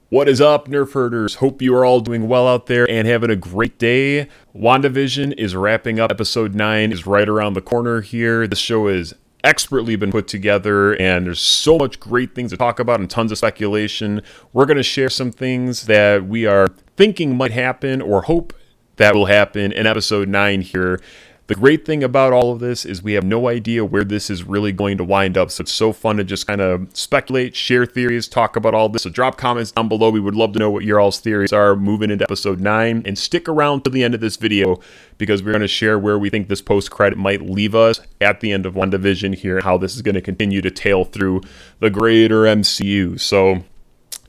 What is up, Nerf Herders? Hope you are all doing well out there and having a great day. WandaVision is wrapping up. Episode 9 is right around the corner here. This show is expertly been put together, and there's so much great things to talk about and tons of speculation. We're going to share some things that we are thinking might happen or hope that will happen in episode 9 here. The great thing about all of this is we have no idea where this is really going to wind up, so it's so fun to just kind of speculate, share theories, talk about all this. So drop comments down below. We would love to know what your all's theories are moving into episode 9. And stick around to the end of this video because we're going to share where we think this post-credit might leave us at the end of WandaVision here and how this is going to continue to tail through the greater MCU. So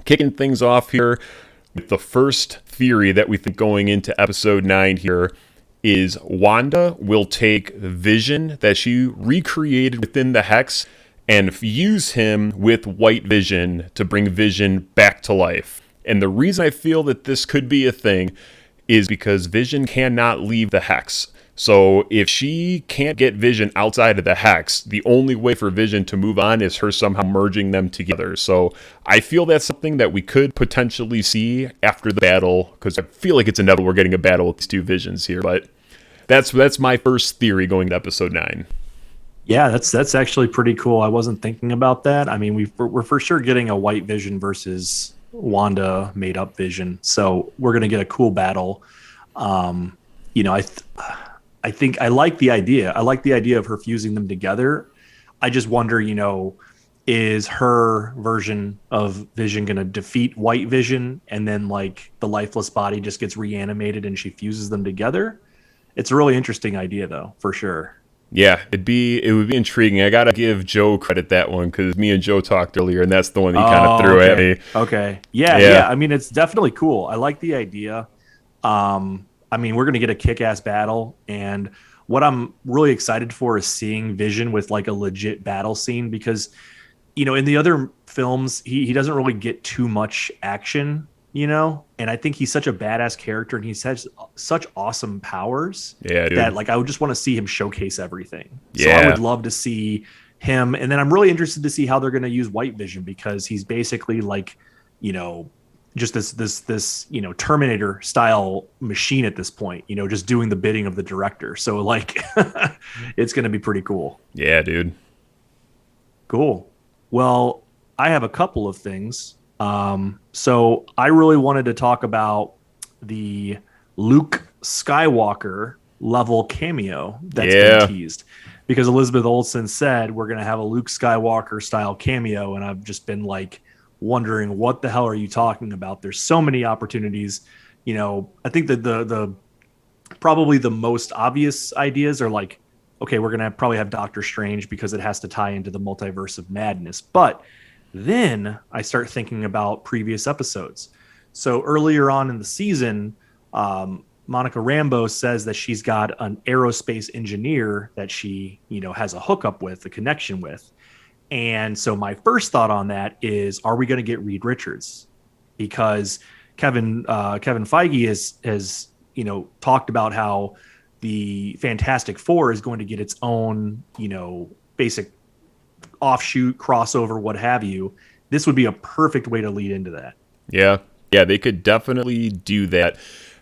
kicking things off here with the first theory that we think going into episode 9 here is Wanda will take Vision that she recreated within the Hex and fuse him with White Vision to bring Vision back to life. And the reason I feel that this could be a thing is because Vision cannot leave the Hex. So if she can't get Vision outside of the Hex, the only way for Vision to move on is her somehow merging them together. So I feel that's something that we could potentially see after the battle, because I feel like it's inevitable we're getting a battle with these two Visions here. But that's my first theory going to episode 9. Yeah, that's actually pretty cool. I wasn't thinking about that. I mean, we're for sure getting a White Vision versus Wanda made up Vision, so we're gonna get a cool battle. I think I like the idea. I like the idea of her fusing them together. I just wonder, is her version of Vision going to defeat White Vision and then like the lifeless body just gets reanimated and she fuses them together? It's a really interesting idea though, for sure. Yeah, it would be intriguing. I gotta give Joe credit that one because me and Joe talked earlier, and that's the one he kind of threw at me. Okay, yeah. I mean, it's definitely cool. I like the idea. I mean, we're going to get a kick-ass battle, and what I'm really excited for is seeing Vision with like a legit battle scene because, in the other films, he doesn't really get too much action, and I think he's such a badass character and he has such awesome powers that like I would just want to see him showcase everything. So I would love to see him, and then I'm really interested to see how they're going to use White Vision because he's basically like, just this Terminator style machine at this point, just doing the bidding of the director. So like it's going to be pretty cool. Yeah, dude. Cool. Well, I have a couple of things. So I really wanted to talk about the Luke Skywalker level cameo that's been teased because Elizabeth Olsen said we're going to have a Luke Skywalker style cameo. And I've just been like, wondering what the hell are you talking about? There's so many opportunities. I think that the probably the most obvious ideas are like, okay, we're gonna probably have Doctor Strange because it has to tie into the multiverse of madness. But then I start thinking about previous episodes. So earlier on in the season, Monica Rambeau says that she's got an aerospace engineer that she has a hookup with, a connection with. And so my first thought on that is, are we going to get Reed Richards? Because Kevin Feige has talked about how the Fantastic Four is going to get its own basic offshoot crossover, what have you. This would be a perfect way to lead into that. Yeah, they could definitely do that.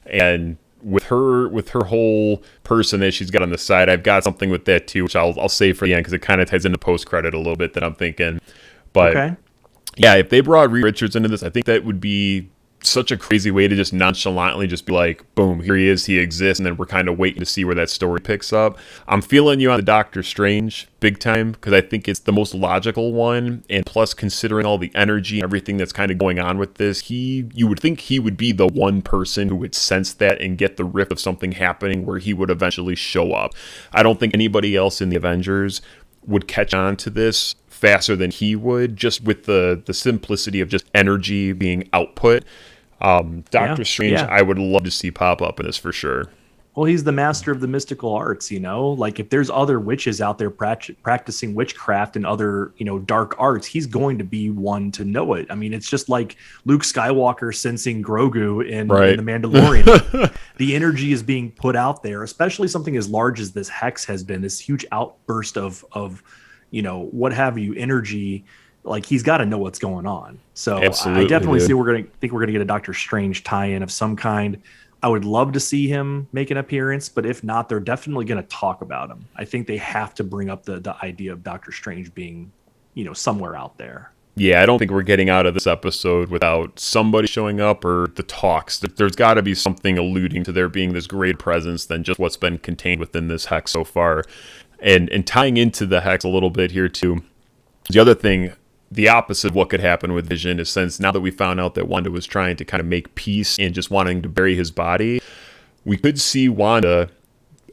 And with her whole person that she's got on the side, I've got something with that too, which I'll save for the end because it kind of ties into post-credit a little bit that I'm thinking. But yeah, if they brought Reed Richards into this, I think that would be such a crazy way to just nonchalantly just be like, boom, here he is, he exists, and then we're kind of waiting to see where that story picks up. I'm feeling you on the Doctor Strange big time because I think it's the most logical one, and plus considering all the energy and everything that's kind of going on with this, you would think he would be the one person who would sense that and get the rift of something happening where he would eventually show up. I don't think anybody else in the Avengers would catch on to this faster than he would, just with the simplicity of just energy being output. Doctor Strange, I would love to see pop up in this for sure. Well, he's the master of the mystical arts, like if there's other witches out there practicing witchcraft and other, dark arts, he's going to be one to know it. I mean, it's just like Luke Skywalker sensing Grogu in The Mandalorian. The energy is being put out there, especially something as large as this Hex has been, this huge outburst of what have you, energy like he's got to know what's going on. So Absolutely, I definitely dude. see we're gonna get a Doctor Strange tie-in of some kind. I would love to see him make an appearance, but if not, they're definitely going to talk about him. I think they have to bring up the idea of Doctor Strange being, somewhere out there. Yeah, I don't think we're getting out of this episode without somebody showing up or the talks. There's got to be something alluding to there being this great presence than just what's been contained within this hex so far. And tying into the hex a little bit here too, the other thing, the opposite of what could happen with Vision is, since now that we found out that Wanda was trying to kind of make peace and just wanting to bury his body, we could see Wanda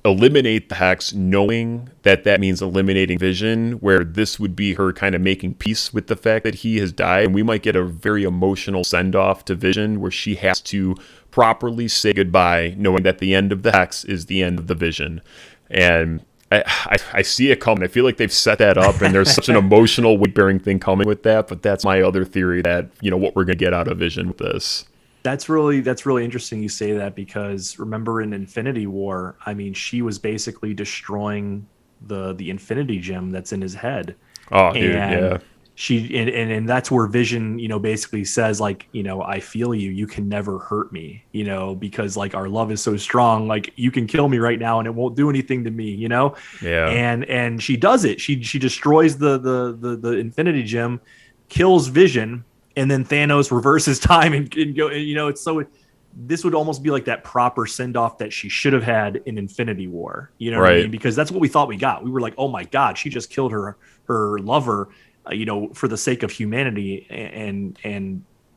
eliminate the hex, knowing that that means eliminating Vision, where this would be her kind of making peace with the fact that he has died. And we might get a very emotional send-off to Vision where she has to properly say goodbye, knowing that the end of the hex is the end of the Vision. And I see it coming. I feel like they've set that up, and there's such an emotional weight-bearing thing coming with that. But that's my other theory, that what we're gonna get out of Vision with this. That's really interesting you say that, because remember in Infinity War, I mean, she was basically destroying the Infinity Gem that's in his head. Oh, dude, yeah. She and that's where Vision, basically says, like, I feel you. You can never hurt me, because like our love is so strong. Like, you can kill me right now and it won't do anything to me, Yeah. And she does it. She destroys the Infinity Gem, kills Vision, and then Thanos reverses time and go. It's so. This would almost be like that proper send off that she should have had in Infinity War. You know what I mean? Because that's what we thought we got. We were like, oh my God, she just killed her lover. For the sake of humanity, and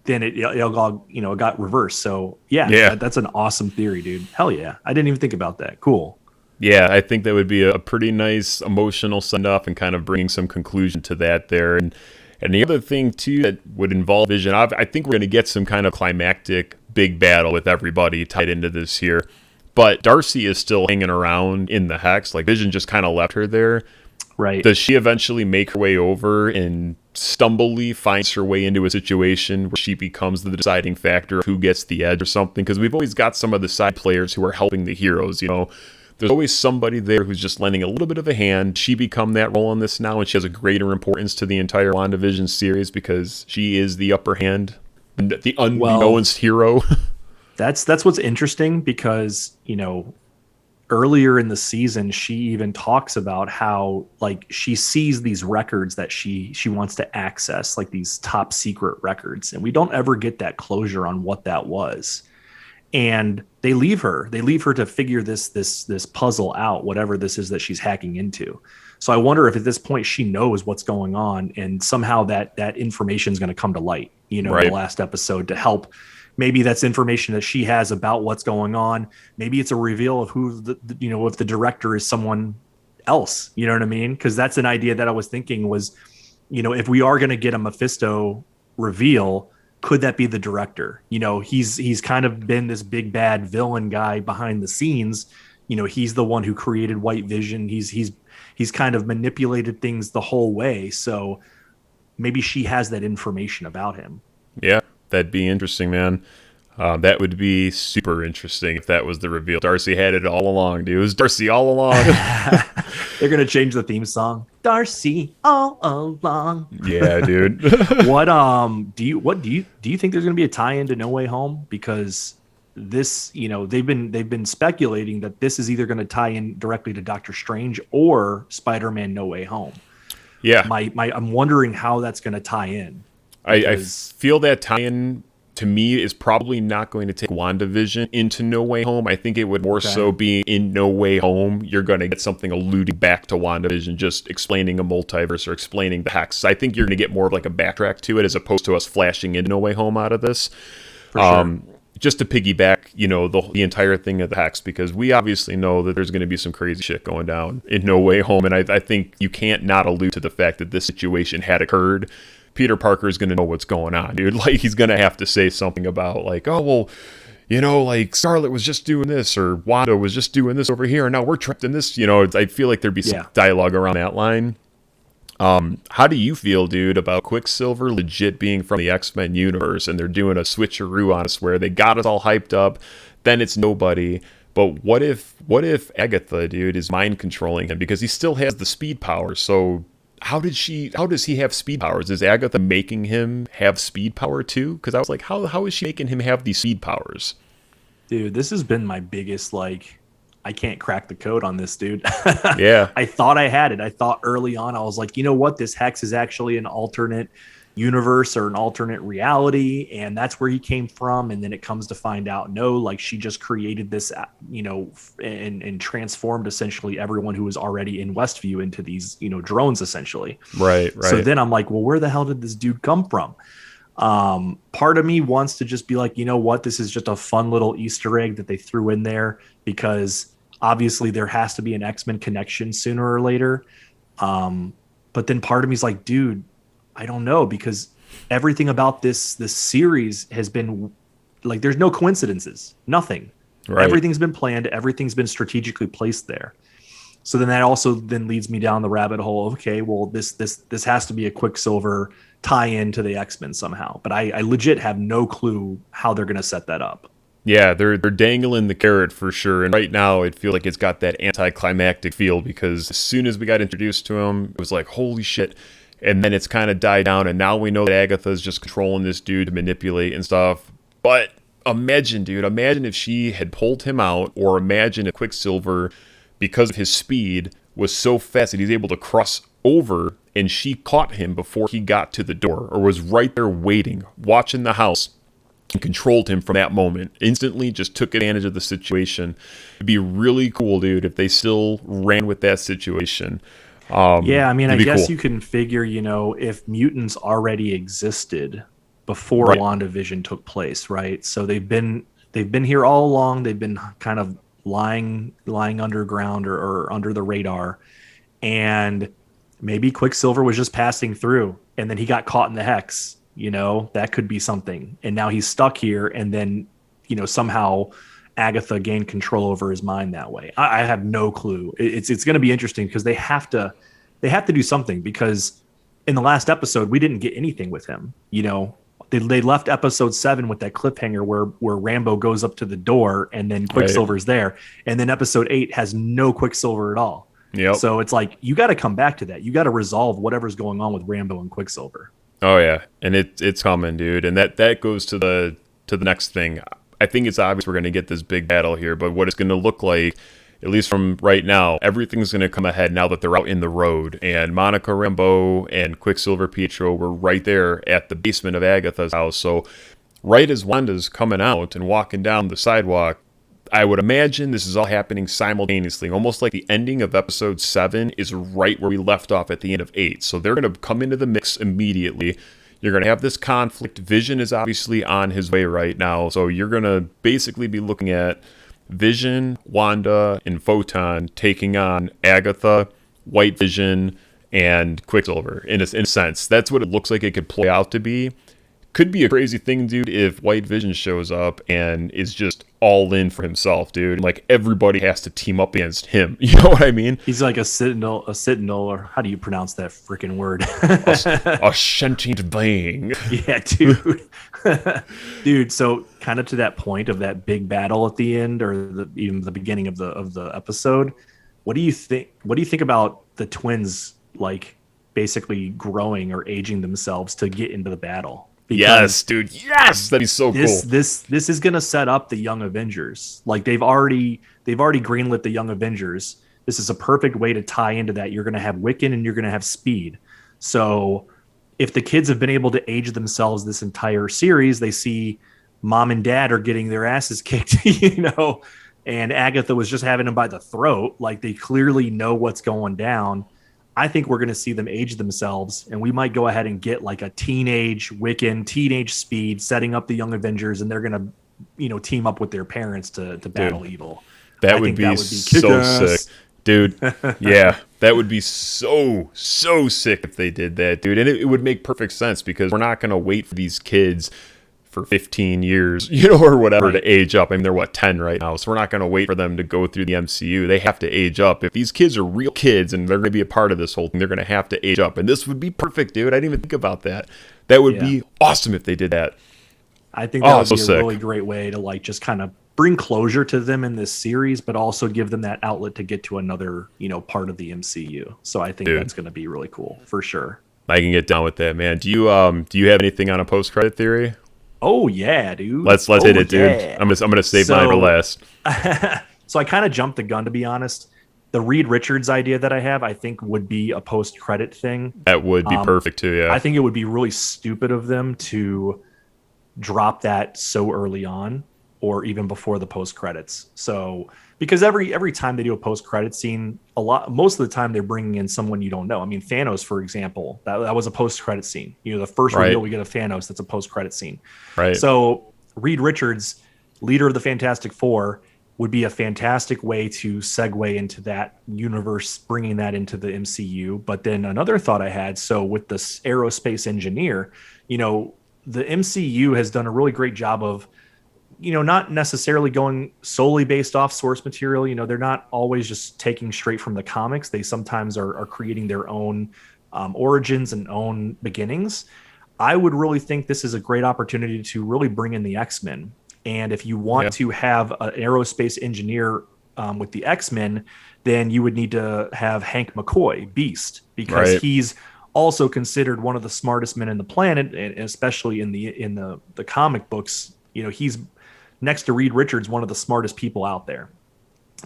then it got reversed. So yeah. That's an awesome theory, dude. Hell yeah, I didn't even think about that. Cool. Yeah, I think that would be a pretty nice emotional send off and kind of bringing some conclusion to that there. And the other thing too that would involve Vision, I think we're going to get some kind of climactic big battle with everybody tied into this here. But Darcy is still hanging around in the hex. Like, Vision just kind of left her there. Right. Does she eventually make her way over and stumbly finds her way into a situation where she becomes the deciding factor of who gets the edge or something? Because we've always got some of the side players who are helping the heroes, There's always somebody there who's just lending a little bit of a hand. She become that role in this now, and she has a greater importance to the entire WandaVision series because she is the upper hand, the unbeknownst hero. That's what's interesting, because, earlier in the season, she even talks about how, like, she sees these records that she wants to access, like these top secret records, and we don't ever get that closure on what that was. And they leave her to figure this puzzle out, whatever this is that she's hacking into. So I wonder if at this point she knows what's going on, and somehow that information is going to come to light, in the last episode, to help. Maybe that's information that she has about what's going on. Maybe it's a reveal of who if the director is someone else, you know what I mean? Because that's an idea that I was thinking was, if we are going to get a Mephisto reveal, could that be the director? He's kind of been this big bad villain guy behind the scenes. He's the one who created White Vision. He's kind of manipulated things the whole way. So maybe she has that information about him. Yeah. That'd be interesting, man. That would be super interesting if that was the reveal. Darcy had it all along, dude. It was Darcy all along. They're gonna change the theme song. Darcy all along. Yeah, dude. What do you think there's gonna be a tie-in to No Way Home? Because this, they've been speculating that this is either gonna tie in directly to Doctor Strange or Spider-Man No Way Home. Yeah. I'm wondering how that's gonna tie in. I feel that tie-in, to me, is probably not going to take WandaVision into No Way Home. I think it would more so be in No Way Home. You're going to get something alluding back to WandaVision, just explaining a multiverse or explaining the hex. I think you're going to get more of like a backtrack to it as opposed to us flashing into No Way Home out of this. For sure. Just to piggyback, the entire thing of the hex, because we obviously know that there's going to be some crazy shit going down in No Way Home. And I think you can't not allude to the fact that this situation had occurred. Peter Parker is going to know what's going on, dude. Like, he's going to have to say something about, like, oh, well, like, Scarlet was just doing this, or Wanda was just doing this over here, and now we're trapped in this. I feel like there'd be some dialogue around that line. How do you feel, dude, about Quicksilver legit being from the X-Men universe, and they're doing a switcheroo on us where they got us all hyped up, then it's nobody. But what if Agatha, dude, is mind controlling him because he still has the speed power? So how does he have speed powers? Is Agatha making him have speed power too? Because I was like, how is she making him have these speed powers? Dude, this has been my biggest, like, I can't crack the code on this, dude. Yeah. I thought I had it. I thought early on, I was like, you know what? This hex is actually an alternate universe or an alternate reality. And that's where he came from. And then it comes to find out, no, like she just created this, and transformed essentially everyone who was already in Westview into these, drones essentially. Right. So then I'm like, well, where the hell did this dude come from? Part of me wants to just be like, you know what? This is just a fun little Easter egg that they threw in there because obviously there has to be an X-Men connection sooner or later. But then part of me is like, dude, I don't know, because everything about this series has been like, there's no coincidences, nothing. Right. Everything's been planned. Everything's been strategically placed there. So then that also then leads me down the rabbit hole of, okay, well, this has to be a Quicksilver tie-in to the X-Men somehow. But I legit have no clue how they're going to set that up. Yeah, they're dangling the carrot for sure. And right now it feels like it's got that anticlimactic feel because as soon as we got introduced to him, it was like, holy shit. And then it's kind of died down. And now we know that Agatha's just controlling this dude to manipulate and stuff. But imagine if she had pulled him out, or imagine if Quicksilver, because of his speed, was so fast that he's able to cross over and she caught him before he got to the door, or was right there waiting, watching the house, and controlled him from that moment. Instantly just took advantage of the situation. It'd be really cool, dude, if they still ran with that situation. Yeah, I mean, I guess cool. You can figure, if mutants already existed before Right. WandaVision took place, right? So they've been here all along. They've been kind of lying underground or under the radar, and maybe Quicksilver was just passing through, and then he got caught in the hex. That could be something, and now he's stuck here, and then somehow Agatha gained control over his mind that way. I have no clue. It's going to be interesting because they have to do something, because in the last episode we didn't get anything with him. They left episode 7 with that cliffhanger where Rambo goes up to the door and then Quicksilver's there, and then episode 8 has no Quicksilver at all. Yep. So it's like, you got to come back to that. You got to resolve whatever's going on with Rambo and Quicksilver. Oh yeah, and it's coming, dude, and that goes to the next thing. I think it's obvious we're going to get this big battle here, but what it's going to look like, at least from right now, everything's going to come ahead now that they're out in the road. And Monica Rambeau and Quicksilver Pietro were right there at the basement of Agatha's house. So right as Wanda's coming out and walking down the sidewalk, I would imagine this is all happening simultaneously, almost like the ending of episode 7 is right where we left off at the end of 8. So they're going to come into the mix immediately. You're going to have this conflict. Vision is obviously on his way right now. So you're going to basically be looking at Vision, Wanda, and Photon taking on Agatha, White Vision, and Quicksilver. In a sense, that's what it looks like it could play out to be. Could be a crazy thing, dude, if White Vision shows up and is just all in for himself, dude. Like, everybody has to team up against him. You know what I mean? He's like a sentinel, or how do you pronounce that freaking word? a sentient being. Yeah, dude. Dude, so kind of to that point of that big battle at the end, or even the beginning of the episode, what do you think about the twins, like, basically growing or aging themselves to get into the battle? Because yes, dude. Yes, that'd be so cool. This is gonna set up the Young Avengers. Like, they've already greenlit the Young Avengers. This is a perfect way to tie into that. You're gonna have Wiccan and you're gonna have Speed. So if the kids have been able to age themselves this entire series, they see mom and dad are getting their asses kicked, and Agatha was just having them by the throat. Like, they clearly know what's going down. I think we're going to see them age themselves, and we might go ahead and get like a teenage Wiccan, teenage Speed setting up the Young Avengers, and they're going to, team up with their parents to battle evil. That would be so sick. Dude, yeah, that would be so sick if they did that, dude. And it would make perfect sense, because we're not going to wait for these kids for 15 years, or whatever, to age up. I mean, they're 10 right now, so we're not going to wait for them to go through the MCU. They have to age up. If these kids are real kids and they're going to be a part of this whole thing, they're going to have to age up. And this would be perfect, dude. I didn't even think about that. That would be awesome if they did that. I think that would be a really great way to, like, just kind of bring closure to them in this series, but also give them that outlet to get to another, part of the MCU. So I think that's going to be really cool for sure. I can get down with that, man. Do you have anything on a post-credit theory? Oh yeah, dude. Let's hit it, dude. I'm gonna save mine for last. So I kind of jumped the gun, to be honest. The Reed Richards idea that I have, I think, would be a post-credit thing. That would be perfect too. Yeah. I think it would be really stupid of them to drop that so early on, or even before the post-credits. So because every time they do a post-credit scene, most of the time they're bringing in someone you don't know. I mean, Thanos, for example, that was a post-credit scene. The first reveal we get of Thanos, that's a post-credit scene. Right. So Reed Richards, leader of the Fantastic Four, would be a fantastic way to segue into that universe, bringing that into the MCU. But then another thought I had, so with this aerospace engineer, the MCU has done a really great job of, not necessarily going solely based off source material. They're not always just taking straight from the comics. They sometimes are creating their own origins and own beginnings. I would really think this is a great opportunity to really bring in the X-Men. And if you want to have an aerospace engineer with the X-Men, then you would need to have Hank McCoy, Beast, because he's also considered one of the smartest men in the planet, and especially in the comic books. He's next to Reed Richards, one of the smartest people out there.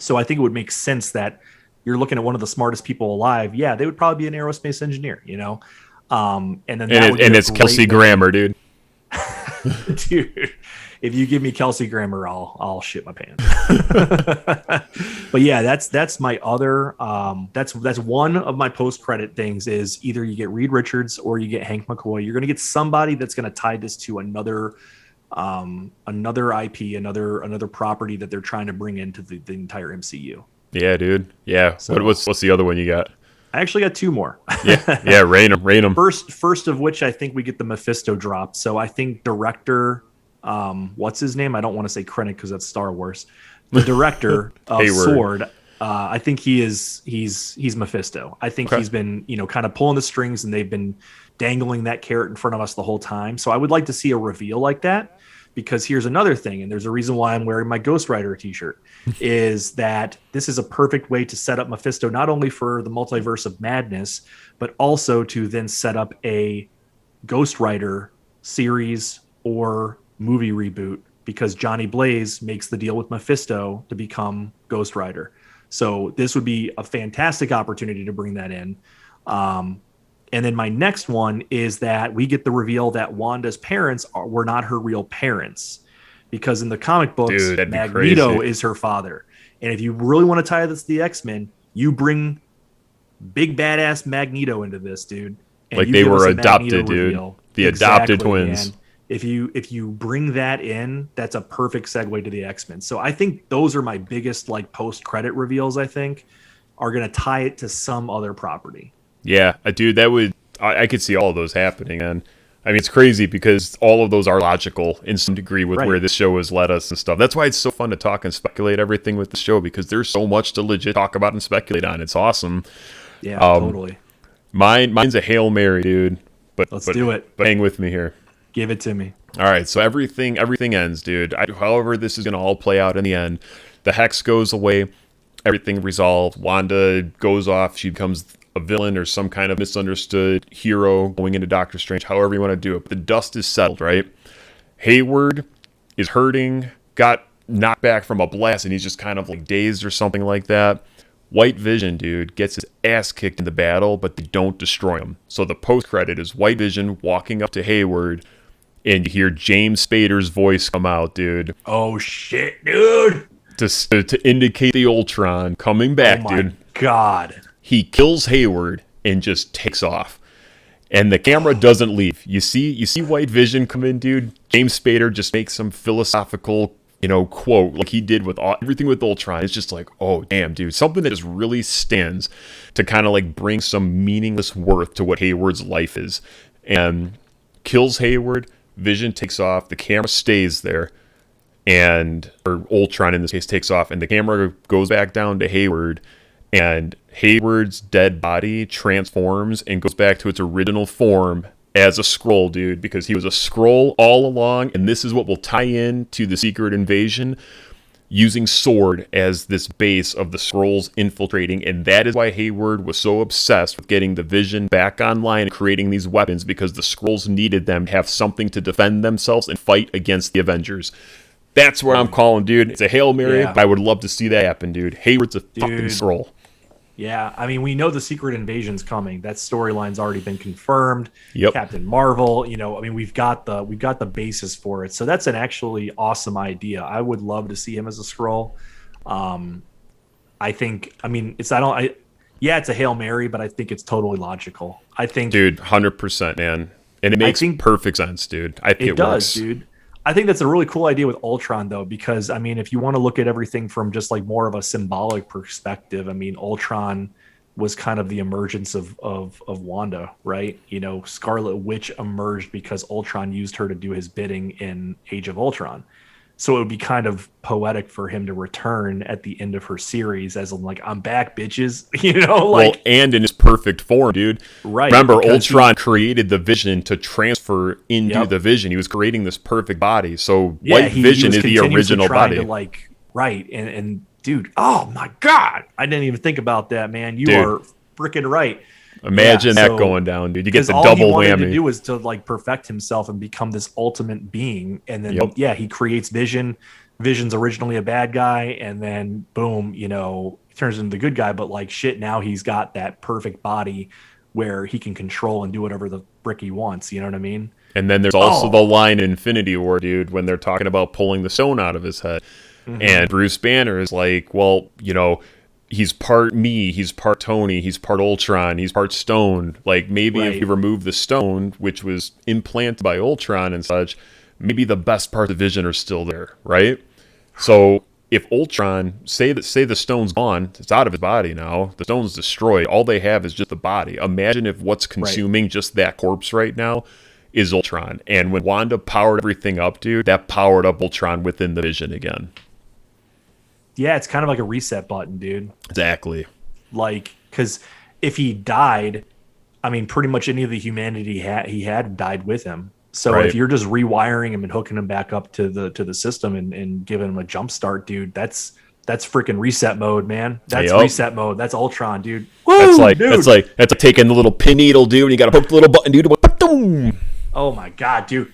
So I think it would make sense that you're looking at one of the smartest people alive. Yeah, they would probably be an aerospace engineer, and then it's Kelsey Grammer, dude. Dude, if you give me Kelsey Grammer, I'll shit my pants. But yeah, that's my other. That's one of my post credit things. Is either you get Reed Richards or you get Hank McCoy. You're going to get somebody that's going to tie this to another IP, another property that they're trying to bring into the entire MCU. Yeah, dude. Yeah. So, what's the other one you got? I actually got two more. yeah. Rain them. First of which I think we get the Mephisto drop. So I think director, what's his name? I don't want to say Krennic because that's Star Wars. The director of Sword, I think he's Mephisto. I think he's been, kind of pulling the strings, and they've been dangling that carrot in front of us the whole time. So I would like to see a reveal like that. Because here's another thing, and there's a reason why I'm wearing my Ghost Rider t-shirt, is that this is a perfect way to set up Mephisto, not only for the multiverse of madness, but also to then set up a Ghost Rider series or movie reboot, because Johnny Blaze makes the deal with Mephisto to become Ghost Rider. So this would be a fantastic opportunity to bring that in. And then my next one is that we get the reveal that Wanda's parents were not her real parents, because in the comic books, Magneto is her father. And if you really want to tie this to the X-Men, you bring big badass Magneto into this, dude. And like they were adopted, dude. The adopted twins. Man. If you bring that in, that's a perfect segue to the X-Men. So I think those are my biggest post-credit reveals, I think, are going to tie it to some other property. Yeah, dude, I could see all of those happening. And I mean, it's crazy because all of those are logical in some degree with where this show has led us and stuff. That's why it's so fun to talk and speculate everything with the show, because there's so much to legit talk about and speculate on. It's awesome. Yeah, totally. Mine's a Hail Mary, dude. But let's do it. But hang with me here. Give it to me. All right, so everything ends, dude. However this is going to all play out in the end, the Hex goes away, everything resolved. Wanda goes off. She becomes a villain or some kind of misunderstood hero going into Doctor Strange, however you want to do it. But the dust is settled, right? Hayward is hurting, got knocked back from a blast, and he's just kind of dazed or something like that. White Vision, dude, gets his ass kicked in the battle, but they don't destroy him. So the post-credit is White Vision walking up to Hayward, and you hear James Spader's voice come out, dude. Oh, shit, dude! To indicate the Ultron coming back, dude. Oh, my God. He kills Hayward and just takes off. And the camera doesn't leave. You see White Vision come in, dude. James Spader just makes some philosophical, quote like he did with everything with Ultron. It's just oh, damn, dude. Something that just really stands to kind of bring some meaningless worth to what Hayward's life is. And kills Hayward. Vision takes off. The camera stays there. Or Ultron in this case takes off. And the camera goes back down to Hayward. And Hayward's dead body transforms and goes back to its original form as a Skrull, dude, because he was a Skrull all along, and this is what will tie in to the Secret Invasion. using SWORD as this base of the Skrulls infiltrating, and that is why Hayward was so obsessed with getting the Vision back online and creating these weapons, because the Skrulls needed them to have something to defend themselves and fight against the Avengers. That's what I'm calling, dude. It's a Hail Mary, but I would love to see that happen, dude. Hayward's a fucking Skrull. Yeah, I mean, we know the secret invasion's coming. That storyline's already been confirmed. Yep. Captain Marvel, you know, I mean, we've got the basis for it. So that's an actually awesome idea. I would love to see him as a Skrull. I think, I mean, it's a Hail Mary, but I think it's totally logical. I think, dude, 100%, man, and it makes perfect sense, dude. I think it does, works. dude. I think that's a really cool idea with Ultron, though, because, I mean, if you want to look at everything from just like more of a symbolic perspective, I mean, Ultron was kind of the emergence of Wanda, right? You know, Scarlet Witch emerged because Ultron used her to do his bidding in Age of Ultron. So it would be kind of poetic for him to return at the end of her series as I'm like, I'm back, bitches. You know, like, well, and in his perfect form, dude. Right. Remember, Ultron created the Vision to transfer into the Vision. He was creating this perfect body. So White Vision is the original body. And dude, oh my God, I didn't even think about that, man. You are freaking right. Imagine that going down, dude. You get the double whammy. All he wanted to do was to like perfect himself and become this ultimate being, and then he creates Vision. Vision's originally a bad guy, and then boom, you know, he turns into the good guy. But like shit, now he's got that perfect body where he can control and do whatever the frick he wants. You know what I mean? And then there's also the line in Infinity War, dude, when they're talking about pulling the stone out of his head, and Bruce Banner is like, well, you know, he's part me, he's part Tony, he's part Ultron, he's part stone. Like, maybe if you remove the stone, which was implanted by Ultron and such, maybe the best parts of Vision are still there, right? So if Ultron, say the stone's gone, it's out of his body now, the stone's destroyed, all they have is just the body. Imagine if what's consuming just that corpse right now is Ultron. And when Wanda powered everything up, dude, that powered up Ultron within the Vision again. Yeah, it's kind of like a reset button, dude. Exactly. Like, because if he died, I mean, pretty much any of the humanity he had died with him. So if you're just rewiring him and hooking him back up to the system and giving him a jump start, dude, that's freaking reset mode, man. That's reset mode. That's Ultron, dude. Woo, that's like taking the little pin needle, dude, and you got to poke the little button, dude. Boom. Oh my God, dude.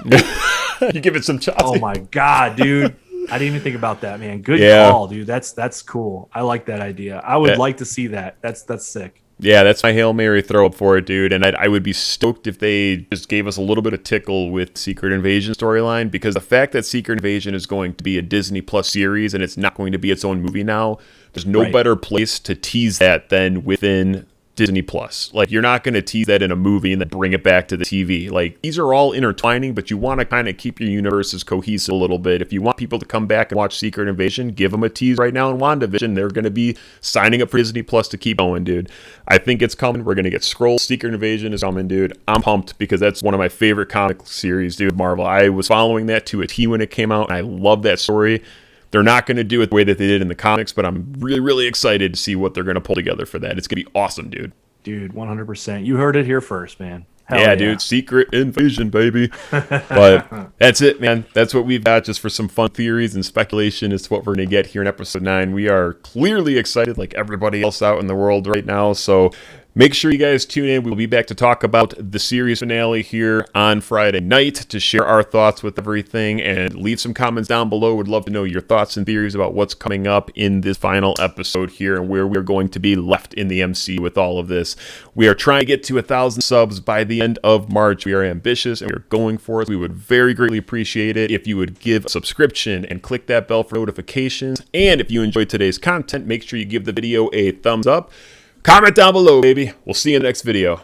You give it some shots. Oh my God, dude. I didn't even think about that, man. Good call, dude. That's cool. I like that idea. I would like to see that. That's sick. Yeah, that's my Hail Mary throw up for it, dude. And I would be stoked if they just gave us a little bit of tickle with Secret Invasion storyline, because the fact that Secret Invasion is going to be a Disney Plus series and it's not going to be its own movie now, there's no better place to tease that than within Disney Plus. Like, you're not going to tease that in a movie and then bring it back to the TV. Like, these are all intertwining, but you want to kind of keep your universes cohesive a little bit. If you want people to come back and watch Secret Invasion, give them a tease right now in WandaVision. They're going to be signing up for Disney Plus to keep going, dude. I think it's coming. We're going to get SKRULL. Secret Invasion is coming, dude. I'm pumped because that's one of my favorite comic series, dude, Marvel. I was following that to a T when it came out, and I love that story. They're not going to do it the way that they did in the comics, but I'm really, really excited to see what they're going to pull together for that. It's going to be awesome, dude. Dude, 100%. You heard it here first, man. Hell yeah, dude. Secret Invasion, baby. But that's it, man. That's what we've got just for some fun theories and speculation as to what we're going to get here in episode 9. We are clearly excited like everybody else out in the world right now. So make sure you guys tune in. We'll be back to talk about the series finale here on Friday night to share our thoughts with everything, and leave some comments down below. Would love to know your thoughts and theories about what's coming up in this final episode here and where we're going to be left in the MCU with all of this. We are trying to get to 1,000 subs by the end of March. We are ambitious and we are going for it. We would very greatly appreciate it if you would give a subscription and click that bell for notifications. And if you enjoyed today's content, make sure you give the video a thumbs up. Comment down below, baby. We'll see you in the next video.